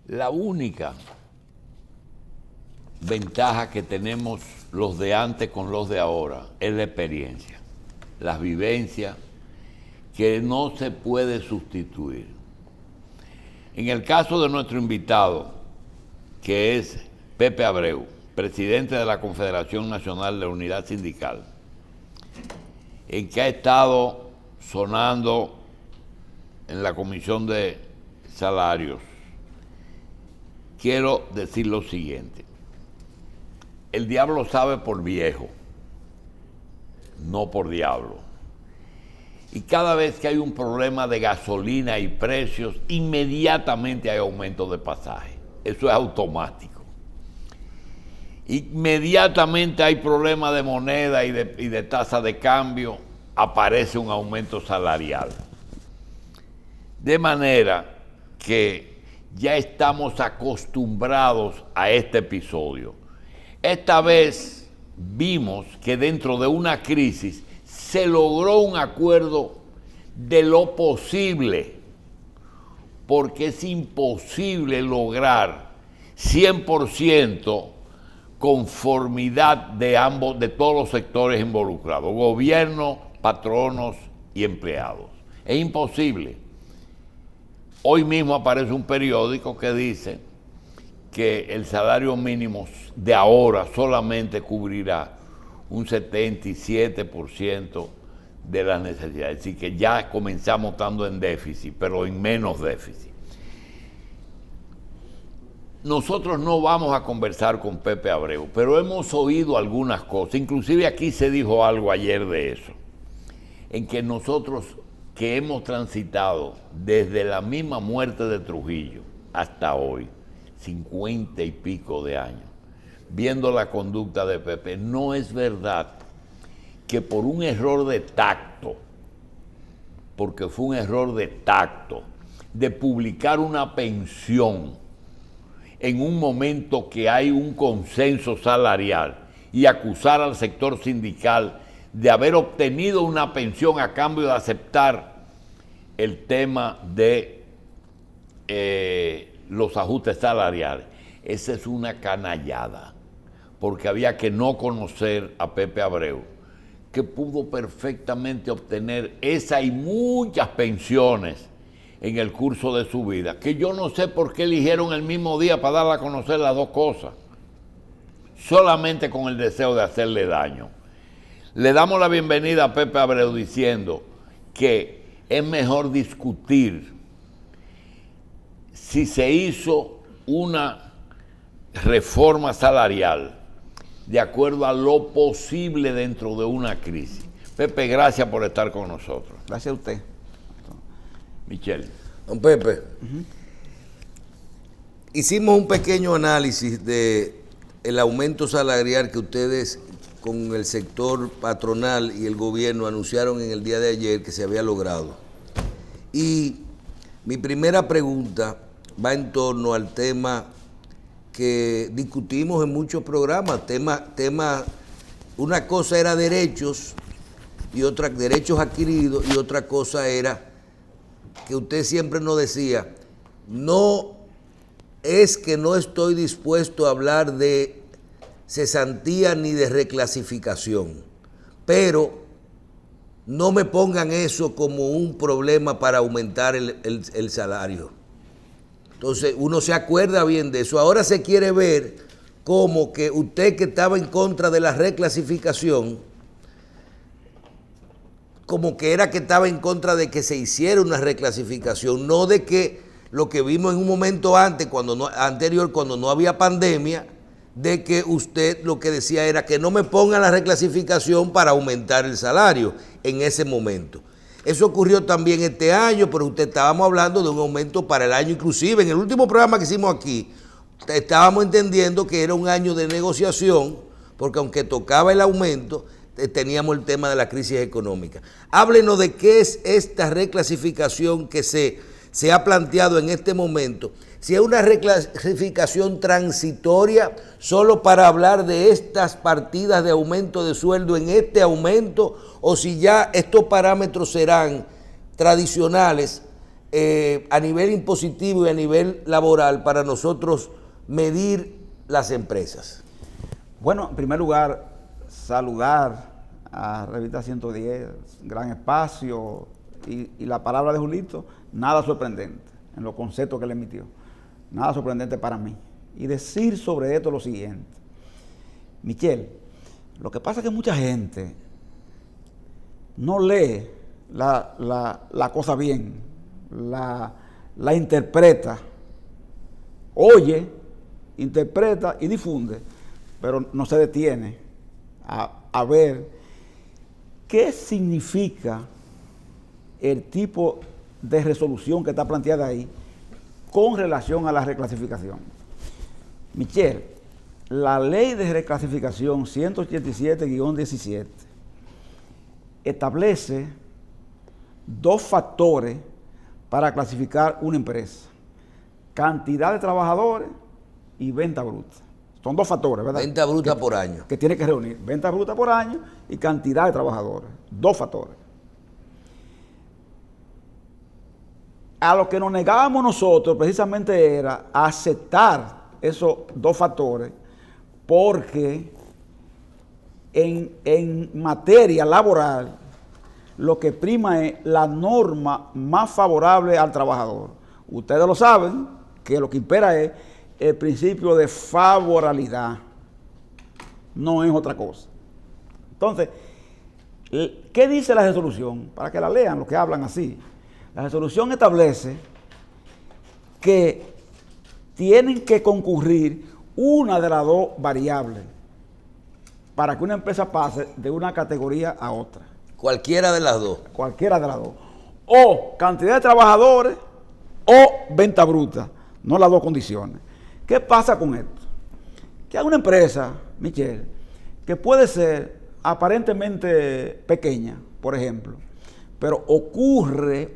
La única ventaja que tenemos los de antes con los de ahora es la experiencia, las vivencias que no se puede sustituir. En el caso de nuestro invitado, que es Pepe Abreu, presidente de la Confederación Nacional de Unidad Sindical, en que ha estado sonando en la Comisión de Salarios, quiero decir lo siguiente. El diablo sabe por viejo, no por diablo. Y cada vez que hay un problema de gasolina y precios, inmediatamente hay aumento de pasaje. Eso es automático. Inmediatamente hay problema de moneda y de tasa de cambio, aparece un aumento salarial. De manera que ya estamos acostumbrados a este episodio. Esta vez vimos que dentro de una crisis se logró un acuerdo de lo posible, porque es imposible lograr 100% conformidad de todos los sectores involucrados, gobierno, patronos y empleados. Es imposible. Hoy mismo aparece un periódico que dice que el salario mínimo de ahora solamente cubrirá un 77% de las necesidades. Es decir, que ya comenzamos estando en déficit, pero en menos déficit. Nosotros no vamos a conversar con Pepe Abreu, pero hemos oído algunas cosas. Inclusive aquí se dijo algo ayer de eso, en que nosotros que hemos transitado desde la misma muerte de Trujillo hasta hoy, 50 y pico de años, viendo la conducta de Pepe, no es verdad que por un error de tacto, porque fue un error de tacto, de publicar una pensión en un momento que hay un consenso salarial y acusar al sector sindical de haber obtenido una pensión a cambio de aceptar el tema de los ajustes salariales. Esa es una canallada, porque había que no conocer a Pepe Abreu, que pudo perfectamente obtener esa y muchas pensiones en el curso de su vida, que yo no sé por qué eligieron el mismo día para darle a conocer las dos cosas, solamente con el deseo de hacerle daño. Le damos la bienvenida a Pepe Abreu diciendo que es mejor discutir si se hizo una reforma salarial de acuerdo a lo posible dentro de una crisis. Pepe, gracias por estar con nosotros. Gracias a usted. Michelle. Don Pepe, hicimos un pequeño análisis de el aumento salarial que ustedes con el sector patronal y el gobierno anunciaron en el día de ayer que se había logrado. Y mi primera pregunta va en torno al tema que discutimos en muchos programas, una cosa era derechos y otra derechos adquiridos y otra cosa era que usted siempre nos decía, no es que no estoy dispuesto a hablar de cesantía ni de reclasificación, pero no me pongan eso como un problema para aumentar el salario. Entonces uno se acuerda bien de eso. Ahora se quiere ver como que usted que estaba en contra de la reclasificación, como que era que estaba en contra de que se hiciera una reclasificación, no de que lo que vimos en un momento anterior, cuando no había pandemia, de que usted lo que decía era que no me pongan la reclasificación para aumentar el salario en ese momento. Eso ocurrió también este año, pero estábamos hablando de un aumento para el año, inclusive en el último programa que hicimos aquí, estábamos entendiendo que era un año de negociación, porque aunque tocaba el aumento, teníamos el tema de la crisis económica. Háblenos de qué es esta reclasificación que se ha planteado en este momento, si es una reclasificación transitoria solo para hablar de estas partidas de aumento de sueldo en este aumento, o si ya estos parámetros serán tradicionales a nivel impositivo y a nivel laboral para nosotros medir las empresas? Bueno, en primer lugar, saludar a Revista 110, gran espacio, y la palabra de Julito, nada sorprendente en los conceptos que le emitió, nada sorprendente para mí. Y decir sobre esto lo siguiente: Michel, lo que pasa es que mucha gente no lee la cosa bien, la interpreta, oye, interpreta y difunde, pero no se detiene a ver qué significa el tipo de resolución que está planteada ahí con relación a la reclasificación. Michel, la ley de reclasificación 187-17 establece 2 factores para clasificar una empresa: cantidad de trabajadores y venta bruta. Son 2 factores, ¿verdad? Venta bruta por año. Que tiene que reunir venta bruta por año y cantidad de trabajadores. 2 factores. A lo que nos negábamos nosotros precisamente era aceptar esos 2 factores, porque en materia laboral lo que prima es la norma más favorable al trabajador. Ustedes lo saben, que lo que impera es el principio de favorabilidad, no es otra cosa. Entonces, ¿qué dice la resolución? Para que la lean los que hablan así. La resolución establece que tienen que concurrir una de las 2 variables para que una empresa pase de una categoría a otra. Cualquiera de las 2. Cualquiera de las 2. O cantidad de trabajadores o venta bruta, no las 2 condiciones. ¿Qué pasa con esto? Que hay una empresa, Michel, que puede ser aparentemente pequeña, por ejemplo, pero ocurre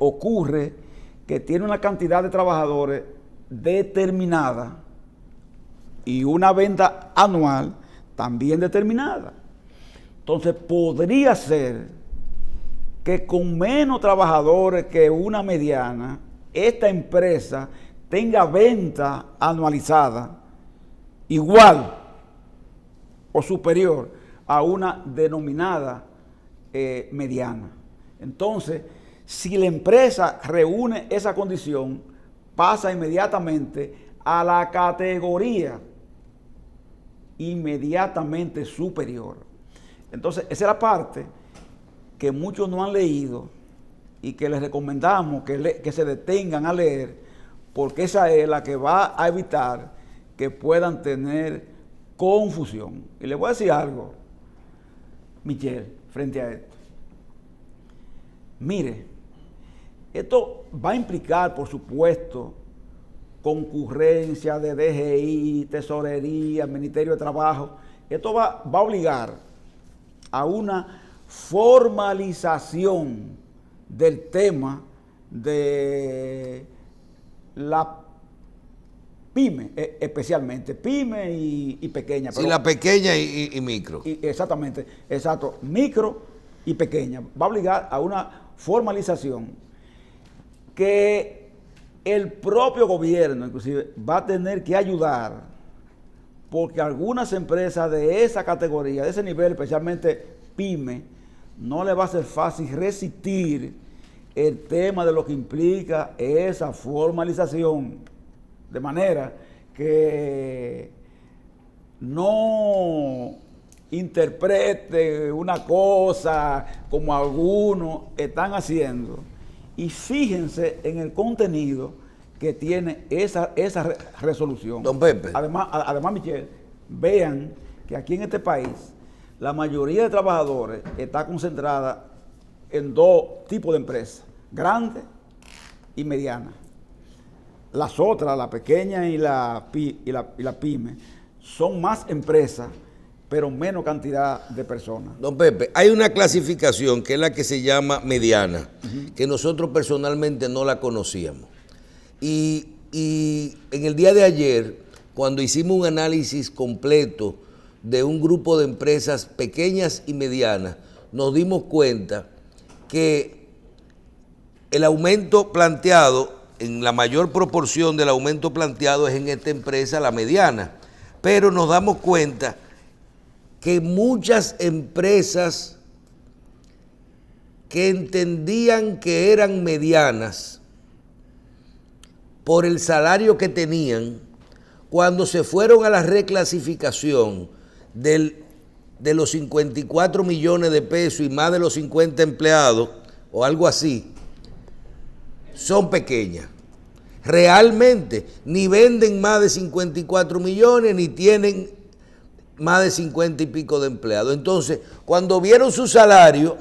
que tiene una cantidad de trabajadores determinada y una venta anual también determinada. Entonces podría ser que con menos trabajadores que una mediana, esta empresa tenga venta anualizada igual o superior a una denominada mediana. Entonces, si la empresa reúne esa condición, pasa inmediatamente a la categoría inmediatamente superior. Entonces, esa es la parte que muchos no han leído y que les recomendamos que se detengan a leer, porque esa es la que va a evitar que puedan tener confusión. Y les voy a decir algo, Michel, frente a esto. Mire, esto va a implicar, por supuesto, concurrencia de DGI, Tesorería, Ministerio de Trabajo. Esto va a obligar a una formalización del tema de la pyme, especialmente pyme y pequeña. Sí, la pequeña y micro. Exactamente, exacto, micro y pequeña. Va a obligar a una formalización que el propio gobierno inclusive va a tener que ayudar, porque algunas empresas de esa categoría, de ese nivel, especialmente pyme, no le va a ser fácil resistir el tema de lo que implica esa formalización, de manera que no interprete una cosa como algunos están haciendo, y fíjense en el contenido que tiene esa resolución. Don Pepe. Además, Michel, vean que aquí en este país la mayoría de trabajadores está concentrada en 2 tipos de empresas: grandes y medianas. Las otras, la pequeña y la pyme, son más empresas, pero menos cantidad de personas. Don Pepe, hay una clasificación que es la que se llama mediana, que nosotros personalmente no la conocíamos. Y en el día de ayer, cuando hicimos un análisis completo de un grupo de empresas pequeñas y medianas, nos dimos cuenta que el aumento planteado, en la mayor proporción del aumento planteado es en esta empresa, la mediana. Pero nos damos cuenta que muchas empresas que entendían que eran medianas por el salario que tenían, cuando se fueron a la reclasificación de los 54 millones de pesos y más de los 50 empleados, o algo así, son pequeñas. Realmente ni venden más de 54 millones ni tienen más de 50 y pico de empleados. Entonces, cuando vieron su salario,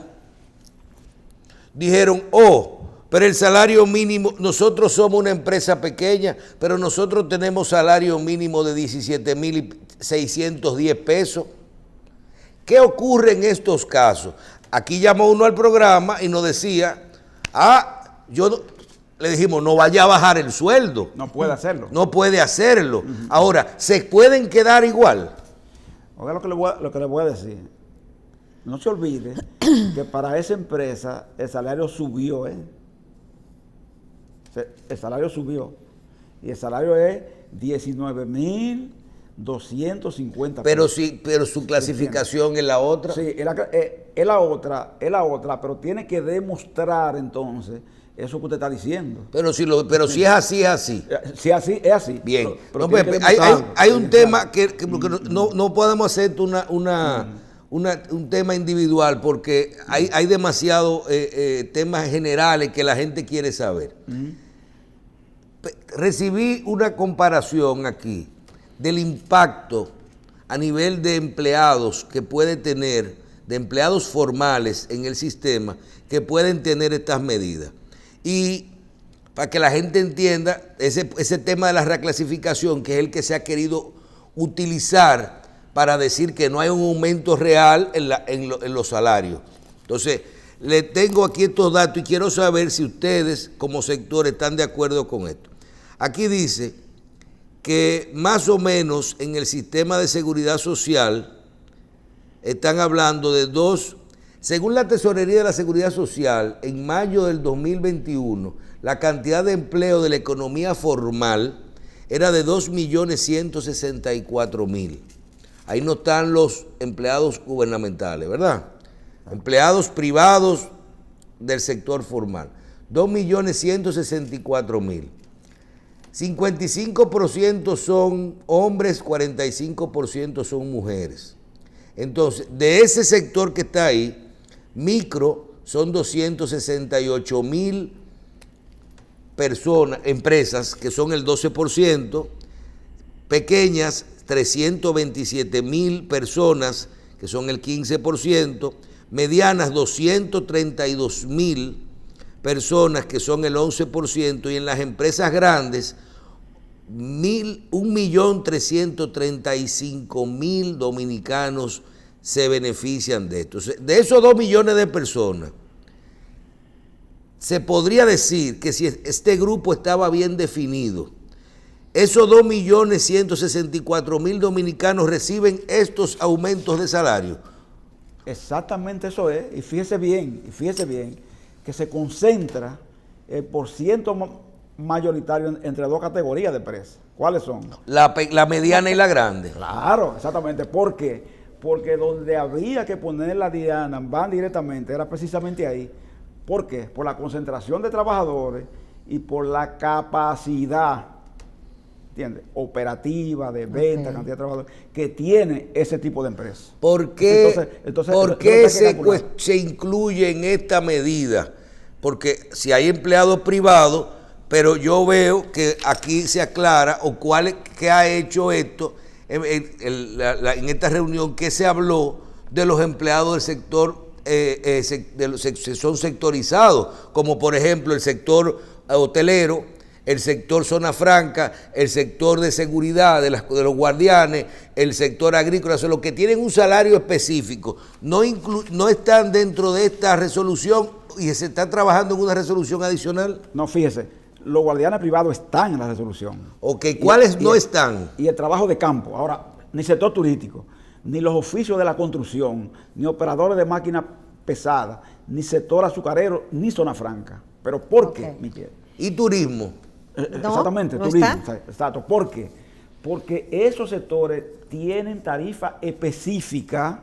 dijeron, oh, pero el salario mínimo, nosotros somos una empresa pequeña, pero nosotros tenemos salario mínimo de 17.610 pesos. ¿Qué ocurre en estos casos? Aquí llamó uno al programa y nos decía, le dijimos, no vaya a bajar el sueldo. No puede hacerlo. No puede hacerlo. Ahora, ¿se pueden quedar igual? Oiga lo que le voy a decir. No se olvide que para esa empresa el salario subió, ¿eh? El salario subió. Y el salario es 19.250 pero pesos. sí, pero su clasificación es la otra. Sí, es la otra, pero tiene que demostrar entonces eso que usted está diciendo. Pero si es así, es así. Si así, es así. Bien. Pero No, pues, tiene que hay demostrarlo. un tema que no podemos hacer un tema individual porque hay demasiados temas generales que la gente quiere saber. Recibí una comparación aquí del impacto a nivel de empleados que puede tener, de empleados formales en el sistema, que pueden tener estas medidas. Y para que la gente entienda, ese tema de la reclasificación, que es el que se ha querido utilizar para decir que no hay un aumento real en los salarios. Entonces, le tengo aquí estos datos y quiero saber si ustedes como sector están de acuerdo con esto. Aquí dice que más o menos en el sistema de seguridad social están hablando de según la Tesorería de la Seguridad Social, en mayo del 2021, la cantidad de empleo de la economía formal era de 2.164.000. Ahí no están los empleados gubernamentales, ¿verdad? Empleados privados del sector formal. 2.164.000. 55% son hombres, 45% son mujeres. Entonces, de ese sector que está ahí, micro son 268.000 personas, empresas, que son el 12%, pequeñas 327.000 personas, que son el 15%, medianas 232.000 personas, que son el 11%, y en las empresas grandes 1.335.000 dominicanos se benefician de esto. De esos 2 millones de personas, se podría decir que si este grupo estaba bien definido, esos 2.164.000 dominicanos reciben estos aumentos de salario. Exactamente eso es. Y fíjese bien, que se concentra el porciento mayoritario entre dos categorías de empresas. ¿Cuáles son? La mediana y la grande. Claro, exactamente. ¿Por qué? Porque donde había que poner la diana, van directamente, era precisamente ahí. ¿Por qué? Por la concentración de trabajadores y por la capacidad, ¿entiendes?, operativa, de venta, cantidad de trabajadores, que tiene ese tipo de empresa. ¿Por qué, ¿por qué se incluye en esta medida? Porque si hay empleados privados, pero yo veo que aquí se aclara, o qué ha hecho esto, en esta reunión que se habló de los empleados del sector, son sectorizados, como por ejemplo el sector hotelero, el sector zona franca, el sector de seguridad de los guardianes, el sector agrícola, o sea, los que tienen un salario específico, no están dentro de esta resolución y se está trabajando en una resolución adicional. No, fíjese, los guardianes privados están en la resolución. Ok, ¿cuáles no están? Y el trabajo de campo. Ahora, ni sector turístico, ni los oficios de la construcción, ni operadores de máquinas pesadas, ni sector azucarero, ni zona franca. Pero ¿por qué, Ok. Michelle? ¿Y turismo? No, Exactamente, no turismo. está. Exacto. ¿Por qué? Porque esos sectores tienen tarifa específica,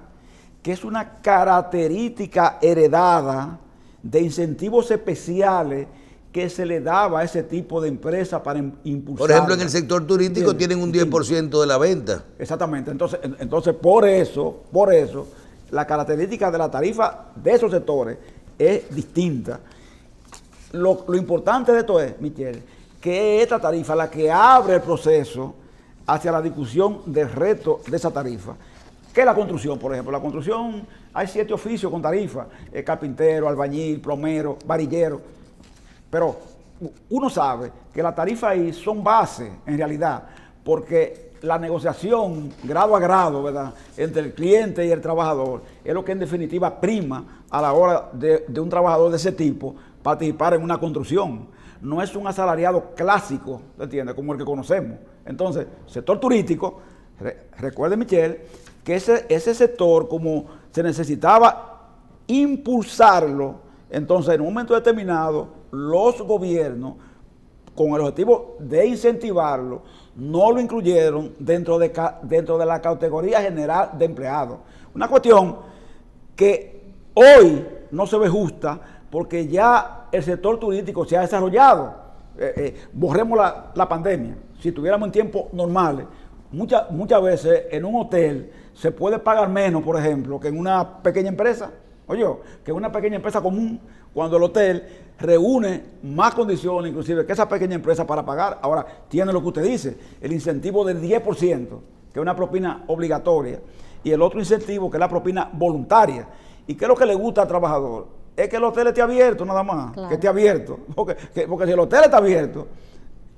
que es una característica heredada de incentivos especiales que se le daba a ese tipo de empresas para impulsar. Por ejemplo, en el sector turístico tienen un 10% de la venta. Exactamente. Entonces por eso, la característica de la tarifa de esos sectores es distinta. Lo importante de esto es, Michelle, que es esta tarifa la que abre el proceso hacia la discusión del reto de esa tarifa. ¿Qué es la construcción, por ejemplo? La construcción, hay 7 oficios con tarifa: carpintero, albañil, plomero, varillero. Pero uno sabe que las tarifas ahí son base, en realidad, porque la negociación grado a grado, ¿verdad?, entre el cliente y el trabajador, es lo que en definitiva prima a la hora de un trabajador de ese tipo participar en una construcción. No es un asalariado clásico, ¿entiendes?, como el que conocemos. Entonces, sector turístico, recuerde, Michelle, que ese sector, como se necesitaba impulsarlo, entonces en un momento determinado, los gobiernos, con el objetivo de incentivarlo, no lo incluyeron dentro de la categoría general de empleados. Una cuestión que hoy no se ve justa, porque ya el sector turístico se ha desarrollado. Borremos la pandemia. Si estuviéramos en tiempos normales, muchas veces en un hotel se puede pagar menos, por ejemplo, que en una pequeña empresa. Oye, que en una pequeña empresa común, cuando el hotel reúne más condiciones, inclusive, que esa pequeña empresa para pagar. Ahora, tiene lo que usted dice, el incentivo del 10%, que es una propina obligatoria, y el otro incentivo, que es la propina voluntaria. ¿Y qué es lo que le gusta al trabajador? Es que el hotel esté abierto nada más, claro, que esté abierto. Porque si el hotel está abierto,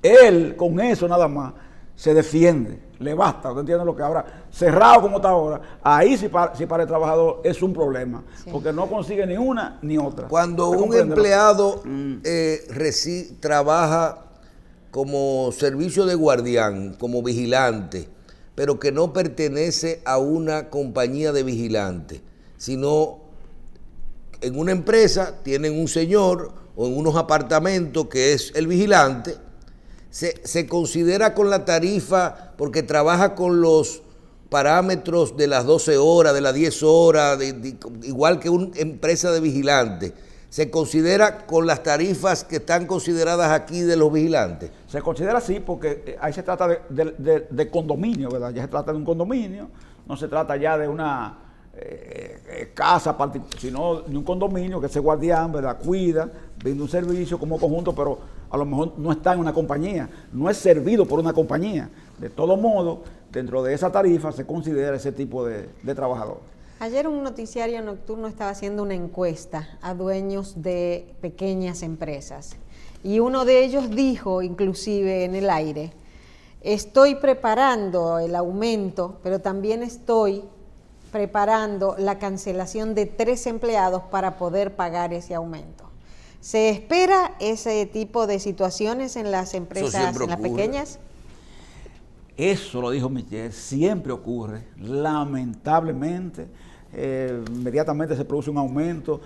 él con eso nada más se defiende, le basta. ¿Usted entiende lo que ahora? Cerrado como está ahora, ahí sí para el trabajador es un problema, sí, porque no consigue ni una ni otra. Cuando un empleado trabaja como servicio de guardián, como vigilante, pero que no pertenece a una compañía de vigilantes, sino en una empresa tienen un señor o en unos apartamentos que es el vigilante, se considera con la tarifa porque trabaja con los parámetros de las 12 horas, de las 10 horas, igual que una empresa de vigilantes. ¿Se considera con las tarifas que están consideradas aquí de los vigilantes? Se considera así porque ahí se trata de condominio, ¿verdad? Ya se trata de un condominio, no se trata ya de una casa, sino de un condominio que ese guardián, ¿verdad?, cuida, brinda un servicio como conjunto, pero a lo mejor no está en una compañía, no es servido por una compañía. De todo modo, dentro de esa tarifa se considera ese tipo de trabajador. Ayer un noticiario nocturno estaba haciendo una encuesta a dueños de pequeñas empresas y uno de ellos dijo, inclusive en el aire: estoy preparando el aumento, pero también estoy preparando la cancelación de 3 empleados para poder pagar ese aumento. ¿Se espera ese tipo de situaciones en las empresas, en las pequeñas? Eso lo dijo Michelle, siempre ocurre, lamentablemente. Inmediatamente se produce un aumento.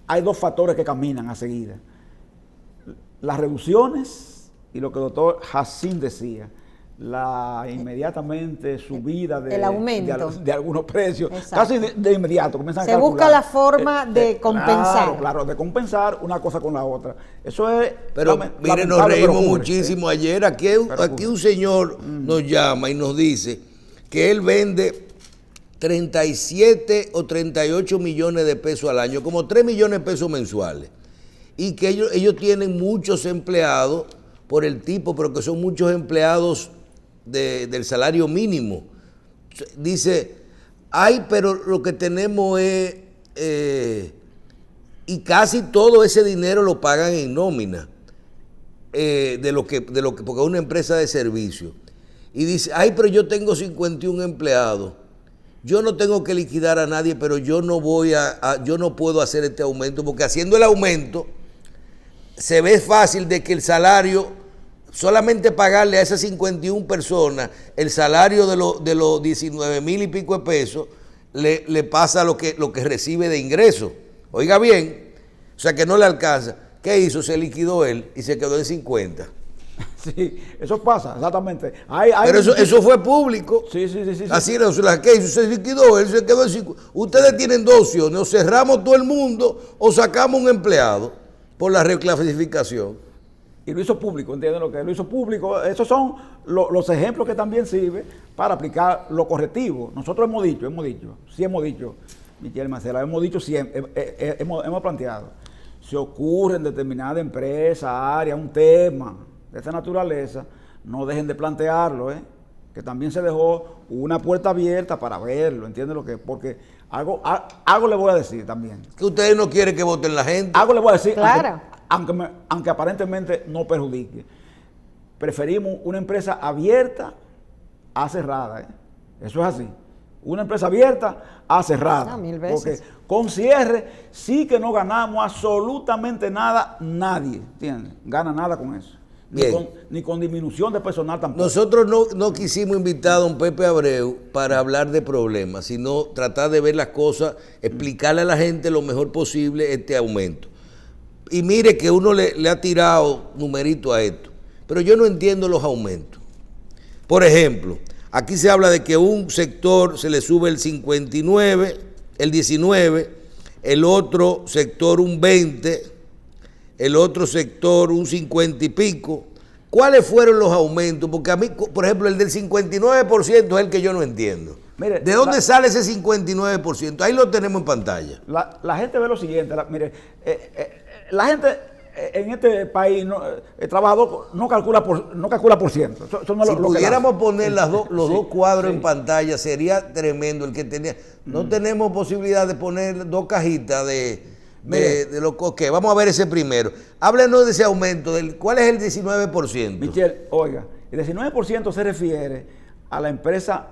Hay 2 factores que caminan a seguida: las reducciones y lo que el doctor Jacín decía, la inmediatamente subida el aumento de algunos precios. Exacto. Casi de inmediato comienzan a calcular. Se busca la forma de compensar. Claro, de compensar una cosa con la otra. Eso es. Pero mire, nos reímos muchísimo ayer. Aquí un señor nos llama y nos dice que él vende 37 o 38 millones de pesos al año, como 3 millones de pesos mensuales, y que ellos tienen muchos empleados por el tipo, pero que son muchos empleados del salario mínimo. Dice, pero lo que tenemos es, y casi todo ese dinero lo pagan en nómina, porque es una empresa de servicio. Y dice, pero yo tengo 51 empleados, yo no tengo que liquidar a nadie, pero yo no puedo hacer este aumento, porque haciendo el aumento se ve fácil de que el salario, solamente pagarle a esas 51 personas el salario de los 19,000 y pico de pesos, le pasa lo que recibe de ingreso. Oiga bien, o sea que no le alcanza. ¿qué hizo? Se liquidó él y se quedó en 50. Sí, eso pasa, exactamente. Pero eso fue público. Sí. Así era, ¿qué hizo? Se liquidó, él se quedó en 50. Ustedes tienen dos opciones, o cerramos todo el mundo o sacamos un empleado por la reclasificación. Y lo hizo público, ¿entienden lo que lo hizo público? Esos son los ejemplos que también sirven para aplicar lo correctivo. Nosotros hemos dicho, Michelle Marcela, hemos dicho siempre, hemos planteado, se ocurre en determinada empresa, área, un tema de esta naturaleza, no dejen de plantearlo, que también se dejó una puerta abierta para verlo, ¿entienden lo que? Porque algo le voy a decir también. Que ustedes no quieren que voten la gente. Algo le voy a decir, Claro. aunque aparentemente no perjudique. Preferimos una empresa abierta a cerrada. Eso es así. Una empresa abierta a cerrada. No, 1000 veces. Porque con cierre sí que no ganamos absolutamente nada, nadie, ¿entiendes? Gana nada con eso. Ni con disminución de personal tampoco. Nosotros no quisimos invitar a don Pepe Abreu para hablar de problemas, sino tratar de ver las cosas, explicarle a la gente lo mejor posible este aumento. Y mire que uno le ha tirado numerito a esto, pero yo no entiendo los aumentos. Por ejemplo, aquí se habla de que un sector se le sube el 59, el 19, el otro sector un 20, el otro sector un 50 y pico. ¿Cuáles fueron los aumentos? Porque a mí, por ejemplo, el del 59% es el que yo no entiendo. Mire, ¿de dónde sale ese 59%? Ahí lo tenemos en pantalla. La gente ve lo siguiente, la gente en este país, el trabajador no calcula por ciento. Eso no Si lo que pudiéramos hace. poner los dos cuadros sí. en pantalla, sería tremendo el que tenía. No tenemos posibilidad de poner dos cajitas de lo que. Vamos a ver ese primero. Háblenos de ese aumento. ¿Cuál es el 19%? Michelle, oiga, el 19% se refiere a la empresa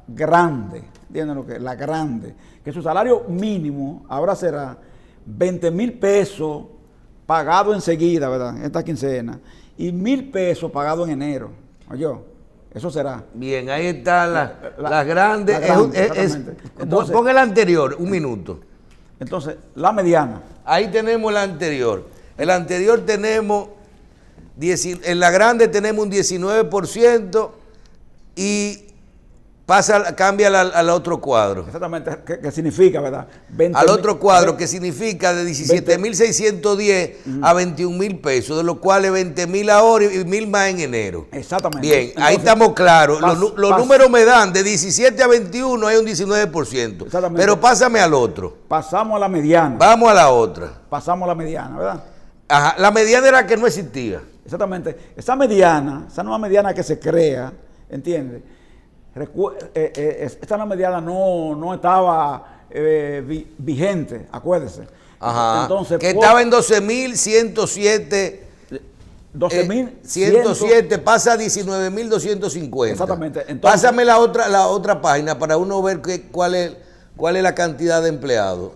grande, ¿entienden lo que es? La grande, que su salario mínimo ahora será 20,000 pesos pagado enseguida, ¿verdad? Esta quincena, y 1,000 pesos pagado en enero. Oye, eso será. Bien, ahí está la grande. Exactamente. Entonces, pon el anterior, un minuto. Entonces, la mediana. Ahí tenemos el anterior. El anterior tenemos, en la grande tenemos un 19% y cambia al otro cuadro. Exactamente, ¿qué significa, verdad? Al otro cuadro, que significa de 17,610 a 21,000 pesos, de los cuales 20,000 ahora y 1,000 más en enero. Exactamente. Bien, entonces, ahí estamos claros. Los números me dan de 17 a 21 hay un 19%. Exactamente. Pero pásame al otro. Pasamos a la mediana. Vamos a la otra. Pasamos a la mediana, ¿verdad? Ajá, la mediana era que no existía. Exactamente. Esa nueva mediana que se crea, ¿entiendes? Esta nueva mediana no estaba vigente, acuérdese. Ajá. Entonces, que estaba en 12,107. 107 pasa a 19,250. Exactamente. Entonces, pásame la otra página para uno ver cuál es la cantidad de empleados.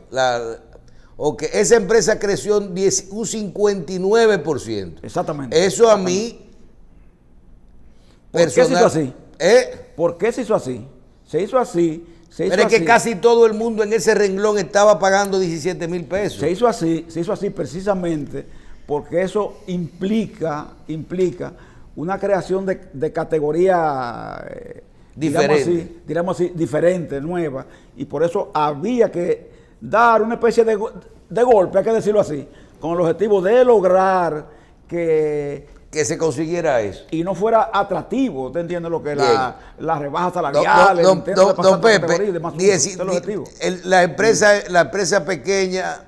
Esa empresa creció un 59%. Exactamente. Eso a mí. ¿Por qué se hizo así? ¿Eh? ¿Por qué se hizo así? Se hizo así. Pero es que casi todo el mundo en ese renglón estaba pagando 17,000 pesos. Se hizo así precisamente porque eso implica una creación de categoría digamos así, diferente, nueva, y por eso había que dar una especie de golpe, hay que decirlo así, con el objetivo de lograr que se consiguiera eso. Y no fuera atractivo, ¿usted entiende lo que es la rebaja salarial? Don Pepe, la empresa pequeña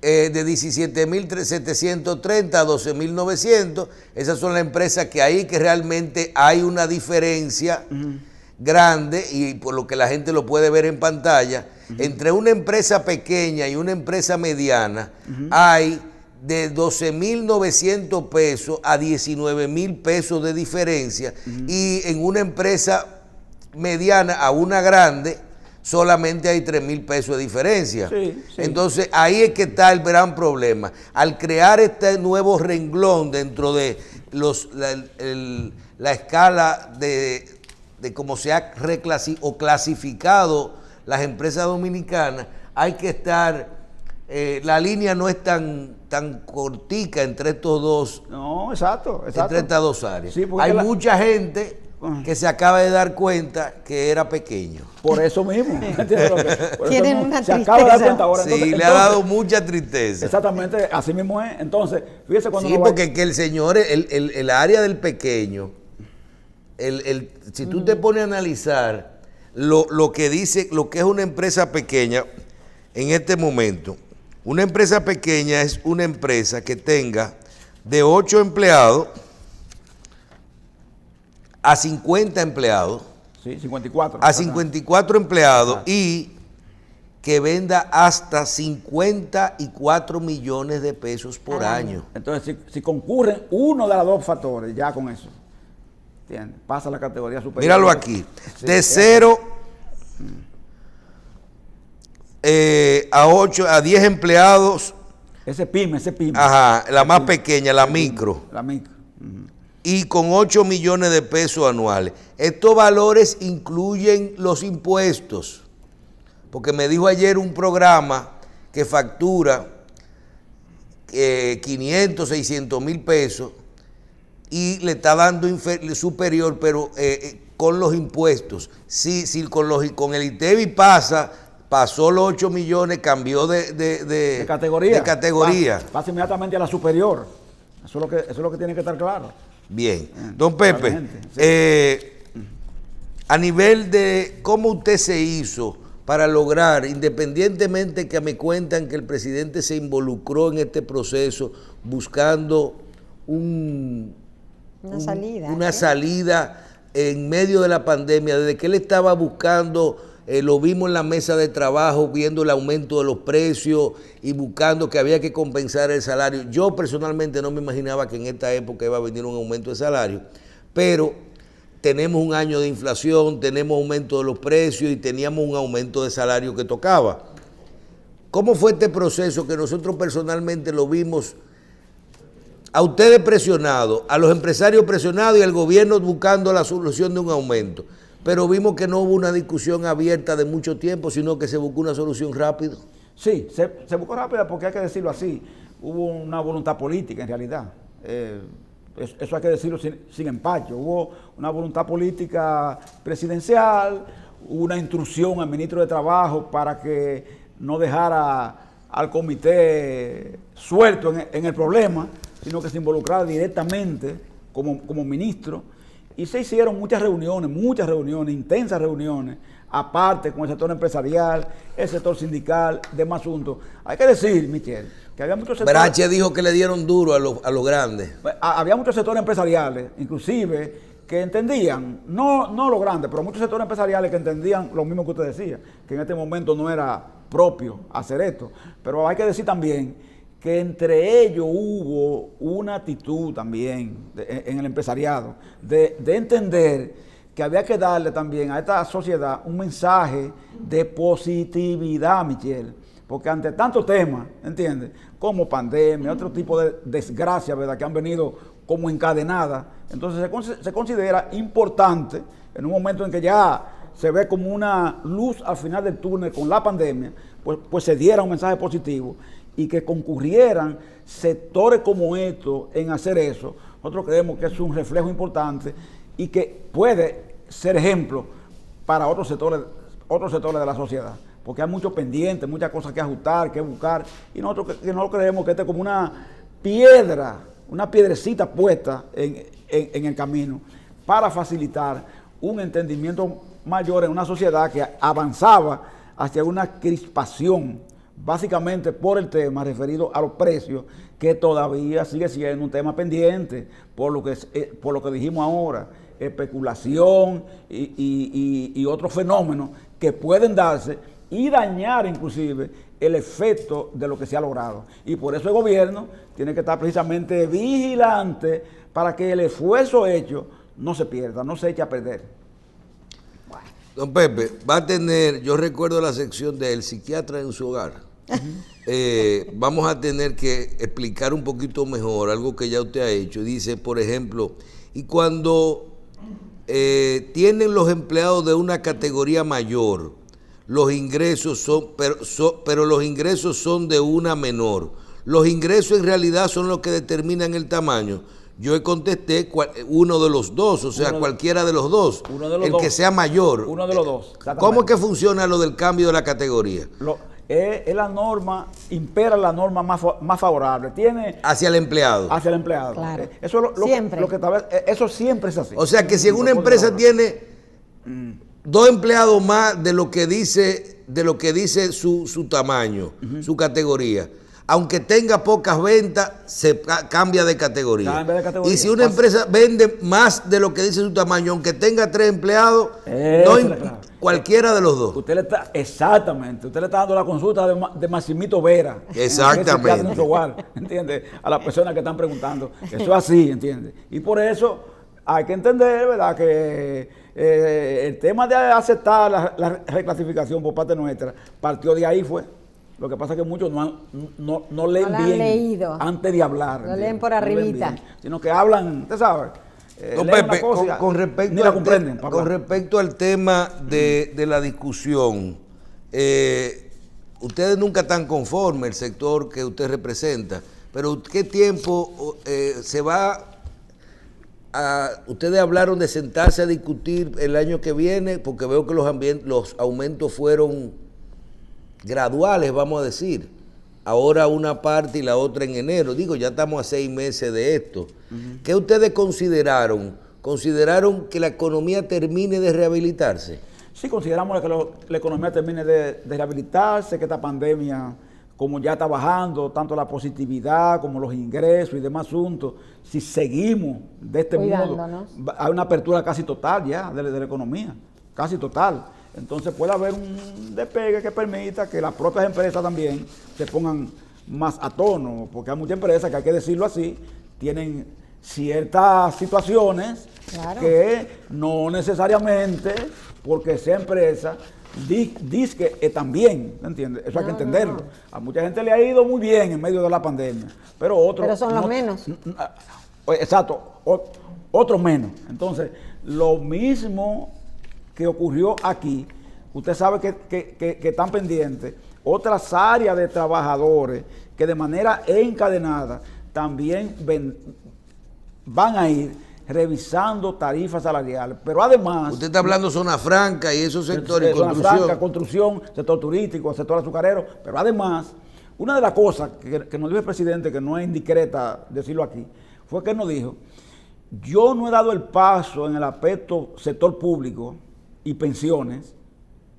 de 17,730 a 12,900, esas son las empresas que realmente hay una diferencia grande, y por lo que la gente lo puede ver en pantalla, entre una empresa pequeña y una empresa mediana, hay de 12,900 pesos a 19,000 pesos de diferencia, y en una empresa mediana a una grande solamente hay 3,000 pesos de diferencia. Sí. Entonces ahí es que está el gran problema. Al crear este nuevo renglón dentro de la escala de cómo se ha clasificado las empresas dominicanas, hay que estar la línea no es tan cortica entre estos dos, No, exacto. entre estas dos áreas. Sí, porque hay la- mucha gente que se acaba de dar cuenta que era pequeño. Por eso mismo. ¿Entiendes lo que- por eso Tienen mismo, una se acaba de dar tristeza. cuenta ahora. Sí, Entonces- le ha dado mucha tristeza. Exactamente, así mismo es. Entonces, fíjese cuando Sí, uno va- porque que el señor, el área del pequeño, si tú te pones a analizar lo que dice, lo que es una empresa pequeña en este momento, una empresa pequeña es una empresa que tenga de 8 empleados a 50 empleados, Sí, 54. a 54 empleados y que venda hasta 54 millones de pesos por Al año. Entonces, si concurren uno de los dos factores, ya con eso, ¿entiendes? Pasa a la categoría superior. Míralo aquí. Sí, De 0 a 8, a 10 empleados, Ese pyme. ajá, la más pequeña, la micro, La micro. Ujú. y con 8 millones de pesos anuales. Estos valores incluyen los impuestos, porque me dijo ayer un programa que factura 500, 600 mil pesos y le está dando superior, pero con los impuestos. Si con el ITEVI pasó los 8 millones, cambió De categoría. de categoría. Pasa inmediatamente a la superior. Eso es lo que tiene que estar claro. Bien. Don Pepe, Claramente, a nivel de cómo usted se hizo para lograr, independientemente que me cuentan que el presidente se involucró en este proceso buscando Una salida. una ¿sí? salida en medio de la pandemia, desde que él estaba buscando, lo vimos en la mesa de trabajo, viendo el aumento de los precios y buscando que había que compensar el salario. Yo personalmente no me imaginaba que en esta época iba a venir un aumento de salario, pero tenemos un año de inflación, tenemos aumento de los precios y teníamos un aumento de salario que tocaba. ¿Cómo fue este proceso que nosotros personalmente lo vimos? A ustedes presionados, a los empresarios presionados y al gobierno buscando la solución de un aumento. Pero vimos que no hubo una discusión abierta de mucho tiempo, sino que se buscó una solución rápido. Sí, se buscó rápida porque hay que decirlo así. Hubo una voluntad política en realidad. Eso hay que decirlo sin empacho. Hubo una voluntad política presidencial, hubo una instrucción al ministro de Trabajo para que no dejara al comité suelto en el problema, sino que se involucrara directamente como ministro. Y se hicieron muchas reuniones, intensas reuniones, aparte con el sector empresarial, el sector sindical, demás asuntos. Hay que decir, Michel, que había muchos sectores... Brache dijo que le dieron duro a los grandes. Había muchos sectores empresariales, inclusive, que entendían, no los grandes, pero muchos sectores empresariales que entendían lo mismo que usted decía, que en este momento no era propio hacer esto. Pero hay que decir también que entre ellos hubo una actitud también en el empresariado, de entender que había que darle también a esta sociedad un mensaje de positividad, Michel, porque ante tantos temas, ¿entiendes? Como pandemia, otro tipo de desgracias, ¿verdad?, que han venido como encadenadas, entonces se considera importante, en un momento en que ya se ve como una luz al final del túnel con la pandemia, pues se diera un mensaje positivo y que concurrieran sectores como estos en hacer eso. Nosotros creemos que es un reflejo importante y que puede ser ejemplo para otros sectores de la sociedad, porque hay muchos pendientes, muchas cosas que ajustar, que buscar, y nosotros que no creemos que este es como una piedra, una piedrecita puesta en el camino para facilitar un entendimiento mayor en una sociedad que avanzaba hacia una crispación, básicamente por el tema referido a los precios, que todavía sigue siendo un tema pendiente, por lo que dijimos ahora, especulación y otros fenómenos que pueden darse y dañar inclusive el efecto de lo que se ha logrado. Y por eso el gobierno tiene que estar precisamente vigilante para que el esfuerzo hecho no se pierda, no se eche a perder. Don Pepe, va a tener, yo recuerdo la sección del psiquiatra en su hogar. Vamos a tener que explicar un poquito mejor algo que ya usted ha hecho. Dice, por ejemplo, y cuando tienen los empleados de una categoría mayor, los ingresos pero los ingresos son de una menor. Los ingresos en realidad son los que determinan el tamaño. Yo contesté uno de los dos, o sea, cualquiera de los dos, el que sea mayor. Uno de los dos. ¿Cómo es que funciona lo del cambio de la categoría? Es la norma, impera la norma más favorable. Tiene hacia el empleado. Hacia el empleado. Claro. Eso es Siempre. lo que tal vez, eso siempre es así. O sea que si en una empresa tiene 2 empleados más de lo que dice su tamaño, su categoría, aunque tenga pocas ventas, se cambia de categoría. Cambia de categoría. Y si una empresa vende más de lo que dice su tamaño, aunque tenga 3 empleados, cualquiera de los dos. Usted le está dando la consulta de Maximito Vera. Exactamente. ¿Entiende? A las personas que están preguntando. Eso es así, ¿entiende? Y por eso hay que entender, ¿verdad?, que el tema de aceptar la reclasificación por parte nuestra partió de ahí fue. Lo que pasa es que muchos no leen bien leído antes de hablar. Lo leen por arribita. Bien, sino que hablan, usted sabe. No, Pepe, con respecto al tema de la discusión, ustedes nunca están conformes, el sector que usted representa, pero ¿qué tiempo se va a... Ustedes hablaron de sentarse a discutir el año que viene, porque veo que los aumentos fueron graduales, vamos a decir. Ahora una parte y la otra en enero. Digo, ya estamos a 6 meses de esto. ¿Qué ustedes consideraron? ¿Consideraron que la economía termine de rehabilitarse? Sí, consideramos que la economía termine de rehabilitarse, que esta pandemia, como ya está bajando, tanto la positividad como los ingresos y demás asuntos, si seguimos de este modo, hay una apertura casi total ya de la economía, casi total. Entonces puede haber un despegue que permita que las propias empresas también se pongan más a tono, porque hay muchas empresas que, hay que decirlo así, tienen ciertas situaciones que no necesariamente porque sea empresa dice que están bien, ¿entiendes? Eso hay que entenderlo. A mucha gente le ha ido muy bien en medio de la pandemia, pero otros... Pero son los menos. Exacto, otros menos. Entonces, lo mismo que ocurrió aquí, usted sabe que están pendientes otras áreas de trabajadores que de manera encadenada también van a ir revisando tarifas salariales, pero además... Usted está hablando de zona franca y esos sectores, zona franca, construcción, sector turístico, sector azucarero, pero además, una de las cosas que nos dijo el presidente, que no es indiscreta decirlo aquí, fue que él nos dijo, yo no he dado el paso en el aspecto sector público y pensiones,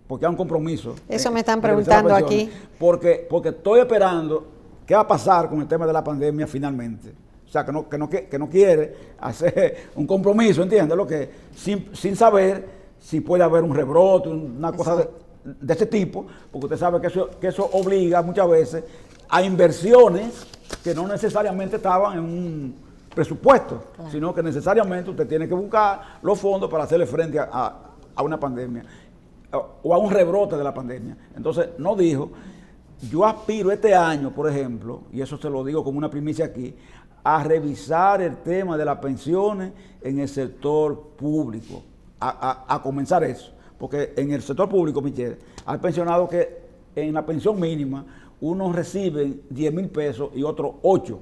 porque hay un compromiso. Eso me están preguntando aquí. Porque estoy esperando qué va a pasar con el tema de la pandemia finalmente. O sea, que no quiere hacer un compromiso, ¿entiendes? Lo que sin saber si puede haber un rebrote, una cosa de ese tipo, porque usted sabe que eso obliga muchas veces a inversiones que no necesariamente estaban en un presupuesto, sino que necesariamente usted tiene que buscar los fondos para hacerle frente a una pandemia o a un rebrote de la pandemia. Entonces, no dijo, yo aspiro este año, por ejemplo, y eso se lo digo como una primicia aquí, a revisar el tema de las pensiones en el sector público, a comenzar eso, porque en el sector público, Michelle, hay pensionados que en la pensión mínima unos reciben 10,000 pesos y otros 8,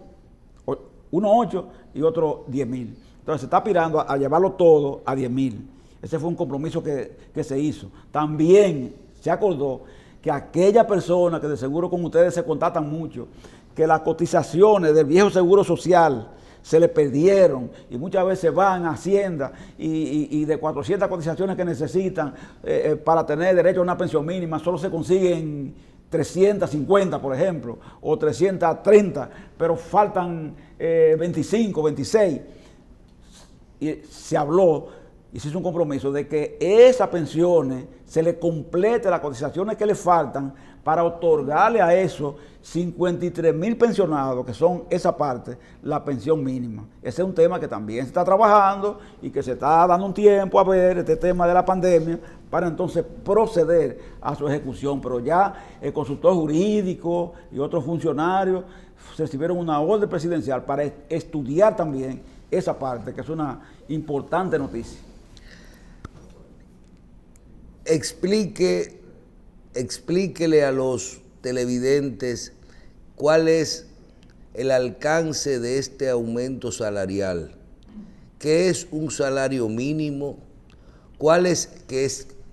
uno 8 y otro 10,000. Entonces se está aspirando a llevarlo todo a 10,000. Ese fue un compromiso que se hizo. También se acordó que aquella persona que de seguro con ustedes se contactan mucho, que las cotizaciones del viejo seguro social se le perdieron y muchas veces van a Hacienda y de 400 cotizaciones que necesitan para tener derecho a una pensión mínima, solo se consiguen 350, por ejemplo, o 330, pero faltan 25, 26. Y se habló y se hizo un compromiso de que esas pensiones se le complete las cotizaciones que le faltan para otorgarle a esos 53,000 pensionados, que son esa parte, la pensión mínima. Ese es un tema que también se está trabajando y que se está dando un tiempo a ver este tema de la pandemia para entonces proceder a su ejecución. Pero ya el consultor jurídico y otros funcionarios recibieron una orden presidencial para estudiar también esa parte, que es una importante noticia. Explique explíquele a los televidentes cuál es el alcance de este aumento salarial. ¿Qué es un salario mínimo?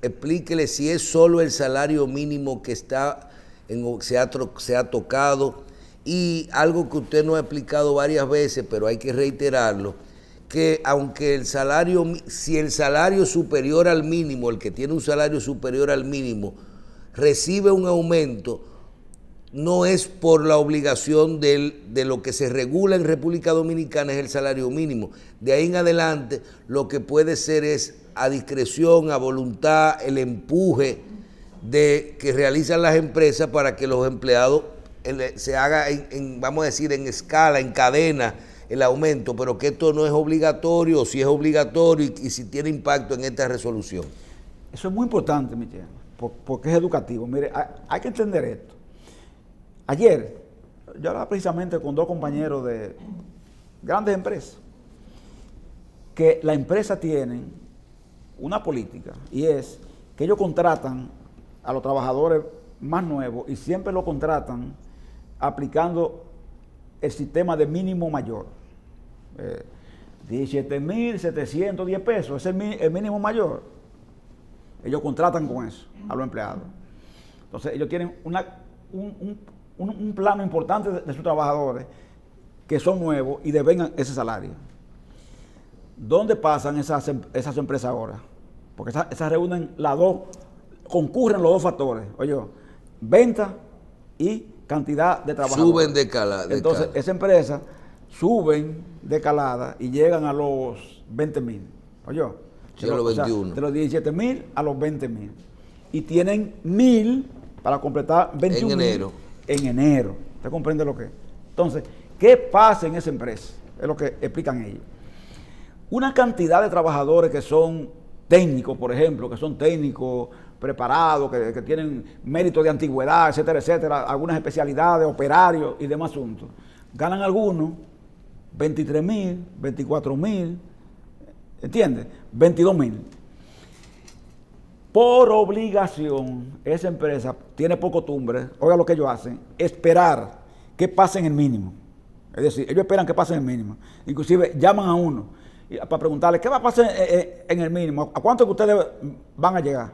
Explíquele si es solo el salario mínimo que se ha tocado, y algo que usted nos ha explicado varias veces, pero hay que reiterarlo, que aunque si el salario superior al mínimo, el que tiene un salario superior al mínimo, recibe un aumento, no es por la obligación de lo que se regula en República Dominicana, es el salario mínimo. De ahí en adelante, lo que puede ser es a discreción, a voluntad, el empuje que realizan las empresas para que los empleados se haga, vamos a decir, en escala, en cadena, el aumento, pero que esto no es obligatorio, o si es obligatorio y si tiene impacto en esta resolución. Eso es muy importante, Michelle, porque es educativo. Mire, hay que entender esto. Ayer, yo hablaba precisamente con dos compañeros de grandes empresas, que la empresa tienen una política, y es que ellos contratan a los trabajadores más nuevos y siempre lo contratan aplicando el sistema de mínimo mayor. 17.710 pesos, ese es el mínimo mayor. Ellos contratan con eso a los empleados. Entonces ellos tienen un plano importante de sus trabajadores que son nuevos y devengan ese salario. ¿Dónde pasan esas empresas ahora? Porque esas reúnen concurren los dos factores, oye, venta y cantidad de trabajadores. Suben de calada. Entonces, esa empresa suben de calada y llegan a los 20.000. Oye, sí, a los 21. De los 17.000 a los 20.000. Y tienen 1.000 para completar 21.000 en enero. En enero. ¿Usted comprende lo que es? Entonces, ¿qué pasa en esa empresa? Es lo que explican ellos. Una cantidad de trabajadores que son técnicos, por ejemplo, que son técnicos preparados, que tienen mérito de antigüedad, etcétera, etcétera, algunas especialidades, operarios y demás asuntos. Ganan algunos 23.000, 24.000, ¿entiendes? 22.000. Por obligación, esa empresa tiene por costumbre, oiga lo que ellos hacen, esperar que pasen el mínimo. Es decir, ellos esperan que pasen el mínimo. Inclusive llaman a uno para preguntarle, ¿qué va a pasar en el mínimo? ¿A cuánto que ustedes van a llegar?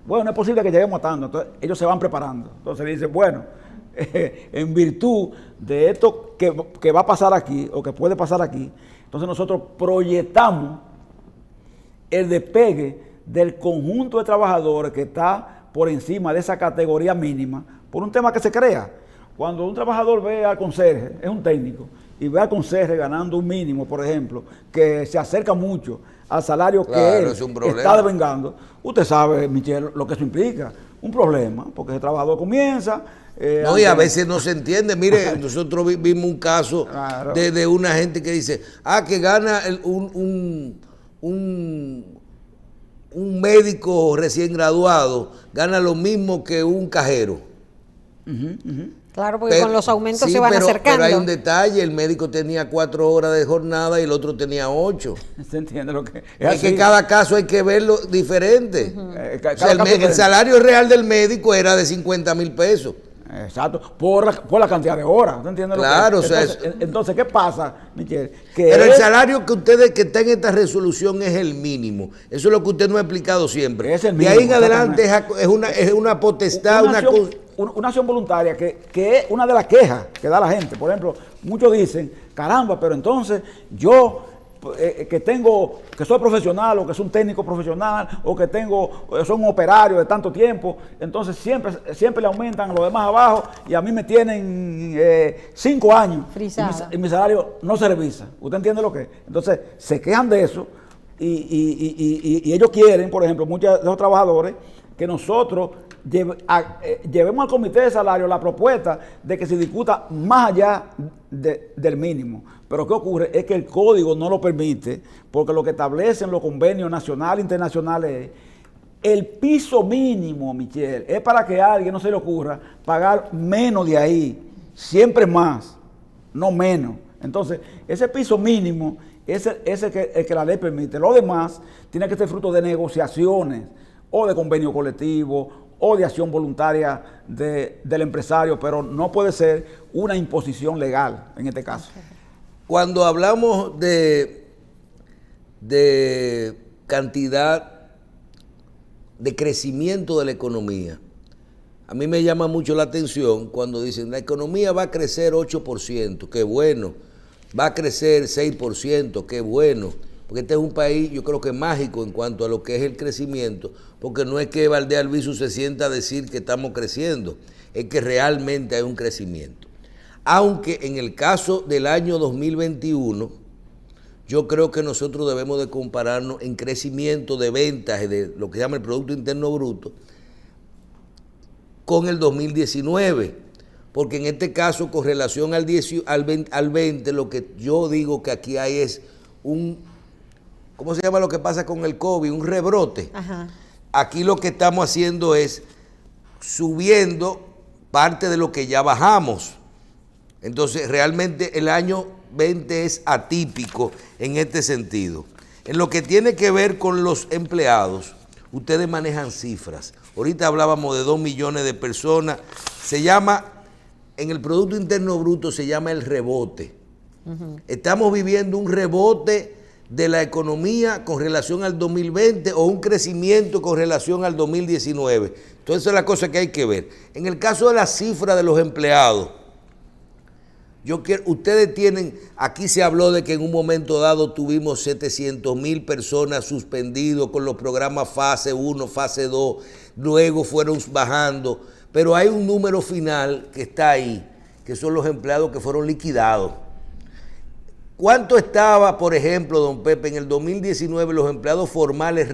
Bueno, no es posible que lleguemos a tanto. Entonces, ellos se van preparando. Entonces dicen, bueno, en virtud de esto que va a pasar aquí, o que puede pasar aquí, entonces nosotros proyectamos el despegue del conjunto de trabajadores que está por encima de esa categoría mínima, por un tema que se crea. Cuando un trabajador ve al conserje, es un técnico, y ve al conserje ganando un mínimo, por ejemplo, que se acerca mucho al salario que él está devengando, usted sabe, Michelle, lo que eso implica. Un problema, porque ese trabajador comienza... no, y a veces no se entiende. Mire, nosotros vimos un caso claro, de una gente que dice, que gana un médico recién graduado, gana lo mismo que un cajero. Claro, porque con los aumentos se van acercando. Pero hay un detalle, el médico tenía 4 horas de jornada y el otro tenía 8. ¿Se entiende lo que es que cada caso hay que verlo diferente. O sea, el salario real del médico era de 50.000 pesos. Exacto, por la cantidad de horas. ¿Usted entiende claro, lo que es? Entonces, ¿qué pasa, Michelle? Pero el salario que que está en esta resolución es el mínimo. Eso es lo que usted nos ha explicado siempre. Es el mínimo, de ahí en adelante es una potestad, una acción voluntaria que es una de las quejas que da la gente. Por ejemplo, muchos dicen, caramba, pero entonces yo que soy profesional, o que soy un técnico profesional, o que soy un operario de tanto tiempo, entonces siempre le aumentan a los demás abajo y a mí me tienen 5 años y mi salario no se revisa. ¿Usted entiende lo que es? Entonces se quejan de eso y ellos quieren, por ejemplo, muchos de los trabajadores, que nosotros llevemos al comité de salario la propuesta de que se discuta más allá del mínimo. Pero ¿qué ocurre? Es que el código no lo permite, porque lo que establecen los convenios nacionales e internacionales es el piso mínimo, Michelle, es para que a alguien no se le ocurra pagar menos de ahí, siempre más, no menos. Entonces, ese piso mínimo es el que la ley permite. Lo demás tiene que ser fruto de negociaciones, o de convenio colectivo, o de acción voluntaria del empresario, pero no puede ser una imposición legal en este caso. Cuando hablamos de cantidad de crecimiento de la economía, a mí me llama mucho la atención cuando dicen la economía va a crecer 8%, qué bueno, va a crecer 6%, qué bueno, porque este es un país yo creo que mágico en cuanto a lo que es el crecimiento, porque no es que Valdés Albizu se sienta a decir que estamos creciendo, es que realmente hay un crecimiento. Aunque en el caso del año 2021, yo creo que nosotros debemos de compararnos en crecimiento de ventas de lo que se llama el Producto Interno Bruto con el 2019, porque en este caso con relación al 20, lo que yo digo que aquí hay es un, ¿cómo se llama lo que pasa con el COVID? Un rebrote. Ajá. Aquí lo que estamos haciendo es subiendo parte de lo que ya bajamos. Entonces, realmente el año 20 es atípico en este sentido. En lo que tiene que ver con los empleados, ustedes manejan cifras. Ahorita hablábamos de 2 millones de personas. Se llama, en el Producto Interno Bruto se llama el rebote. Estamos viviendo un rebote de la economía con relación al 2020 o un crecimiento con relación al 2019. Entonces, esa es la cosa que hay que ver. En el caso de la cifra de los empleados, ustedes tienen, aquí se habló de que en un momento dado tuvimos 700,000 personas suspendidos con los programas fase 1, fase 2, luego fueron bajando, pero hay un número final que está ahí, que son los empleados que fueron liquidados. ¿Cuánto estaba, por ejemplo, don Pepe, en el 2019 los empleados formales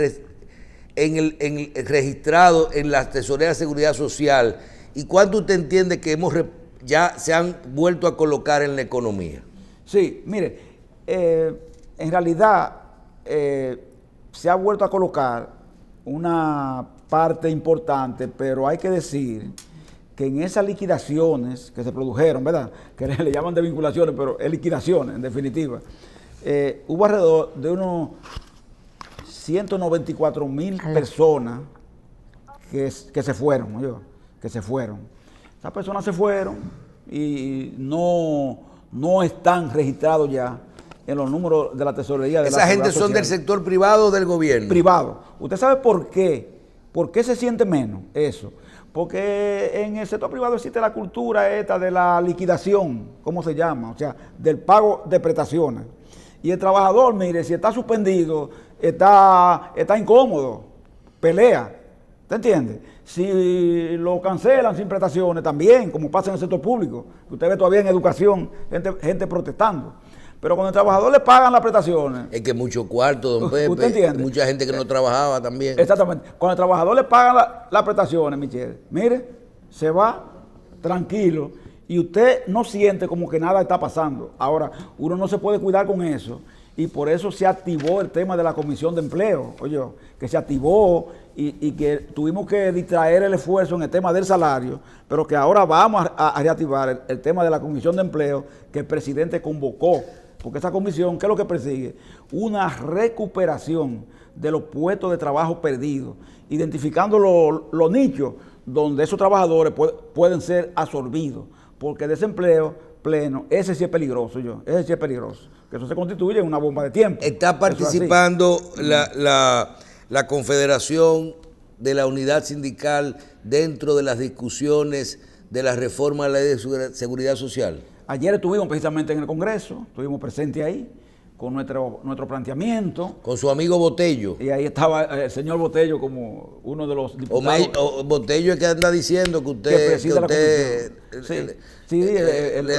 registrados en la Tesorería de Seguridad Social? ¿Y cuánto usted entiende que ya se han vuelto a colocar en la economía? Sí, mire, en realidad se ha vuelto a colocar una parte importante, pero hay que decir que en esas liquidaciones que se produjeron, ¿verdad? Que le llaman de vinculaciones, pero es liquidaciones, en definitiva. Hubo alrededor de unos 194,000 personas que se fueron, que se fueron. Esas personas se fueron y no están registrados ya en los números de la tesorería de la ¿Esa Seguridad gente son Social. del sector privado o del gobierno? Privado. ¿Usted sabe por qué? ¿Por qué se siente menos eso? Porque en el sector privado existe la cultura esta de la liquidación, ¿cómo se llama? O sea, del pago de prestaciones. Y el trabajador, mire, si está suspendido, está incómodo, pelea. ¿Te entiende? Si lo cancelan sin prestaciones, también, como pasa en el sector público, que usted ve todavía en educación, gente protestando. Pero cuando al trabajador le pagan las prestaciones... Es que mucho cuarto, don Pepe. ¿Usted entiende? Mucha gente que no trabajaba también. Exactamente. Cuando al trabajador le pagan las prestaciones, Michelle, mire, se va tranquilo y usted no siente como que nada está pasando. Ahora, uno no se puede cuidar con eso y por eso se activó el tema de la Comisión de Empleo, oye, que se activó y que tuvimos que distraer el esfuerzo en el tema del salario, pero que ahora vamos a reactivar el tema de la Comisión de Empleo que el presidente convocó. Porque esa comisión, ¿qué es lo que persigue? Una recuperación de los puestos de trabajo perdidos, identificando los nichos donde esos trabajadores pueden ser absorbidos. Porque desempleo pleno, ese sí es peligroso, ese sí es peligroso. Que eso se constituye en una bomba de tiempo. Está participando la Confederación de la Unidad Sindical dentro de las discusiones de la reforma a la Ley de Seguridad Social. Ayer estuvimos precisamente en el Congreso, estuvimos presentes ahí con nuestro planteamiento. Con su amigo Botello. Y ahí estaba el señor Botello como uno de los diputados. Botello es que anda diciendo que usted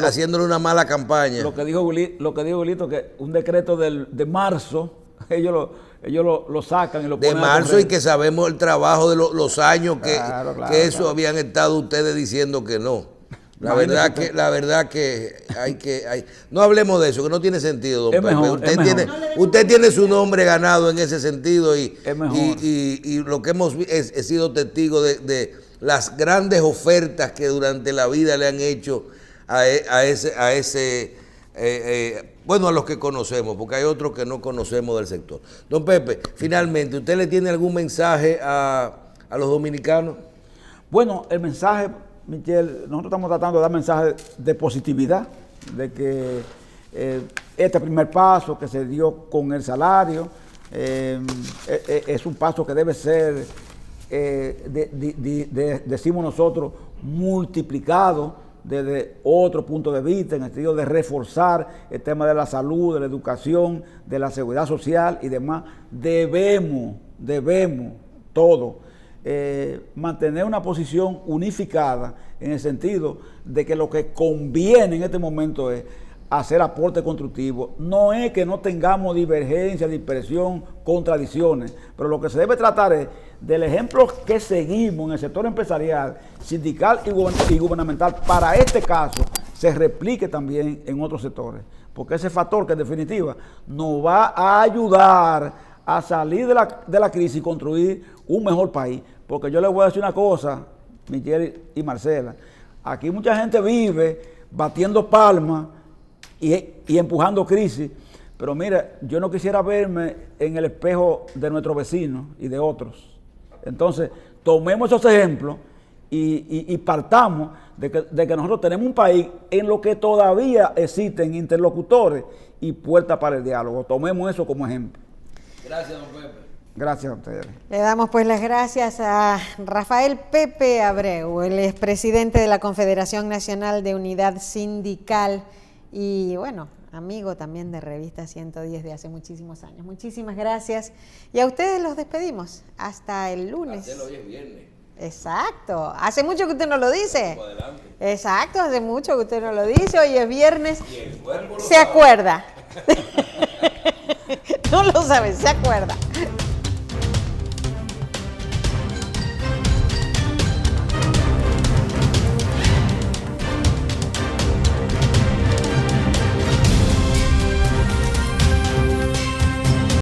haciéndole una mala campaña. Lo que dijo Gulito, que un decreto de marzo, ellos lo sacan y lo ponen. De marzo y que sabemos el trabajo de los años que eso habían estado ustedes diciendo que no. La verdad que no hablemos de eso, que no tiene sentido, don Pepe. Usted tiene su nombre ganado en ese sentido y lo que he sido testigo de las grandes ofertas que durante la vida le han hecho a los que conocemos, porque hay otros que no conocemos del sector. Don Pepe, finalmente, ¿usted le tiene algún mensaje a los dominicanos? Bueno, el mensaje, Michelle, nosotros estamos tratando de dar mensajes de positividad, de que este primer paso que se dio con el salario es un paso que debe ser, decimos nosotros, multiplicado desde otro punto de vista, en el sentido de reforzar el tema de la salud, de la educación, de la seguridad social y demás. Debemos todos mantener una posición unificada en el sentido de que lo que conviene en este momento es hacer aporte constructivo. No es que no tengamos divergencias, dispersión, contradicciones, pero lo que se debe tratar es del ejemplo que seguimos en el sector empresarial, sindical y gubernamental, para este caso se replique también en otros sectores, porque ese factor que en definitiva nos va a ayudar a salir de la crisis y construir un mejor país. Porque yo les voy a decir una cosa, Michelle y Marcela, aquí mucha gente vive batiendo palmas y empujando crisis, pero mira, yo no quisiera verme en el espejo de nuestros vecinos y de otros. Entonces, tomemos esos ejemplos y partamos de que nosotros tenemos un país en lo que todavía existen interlocutores y puertas para el diálogo. Tomemos eso como ejemplo. Gracias, don Pepe. Gracias a ustedes. Le damos pues las gracias a Rafael Pepe Abreu, el expresidente de la Confederación Nacional de Unidad Sindical y bueno, amigo también de Revista 110 de hace muchísimos años. Muchísimas gracias y a ustedes los despedimos hasta el lunes. Marcelo, hoy es viernes. Exacto, hace mucho que usted no lo dice. Adelante. Exacto, hace mucho que usted no lo dice, hoy es viernes. Y el cuerpo lo Se sabe. acuerda. No lo sabe, se acuerda.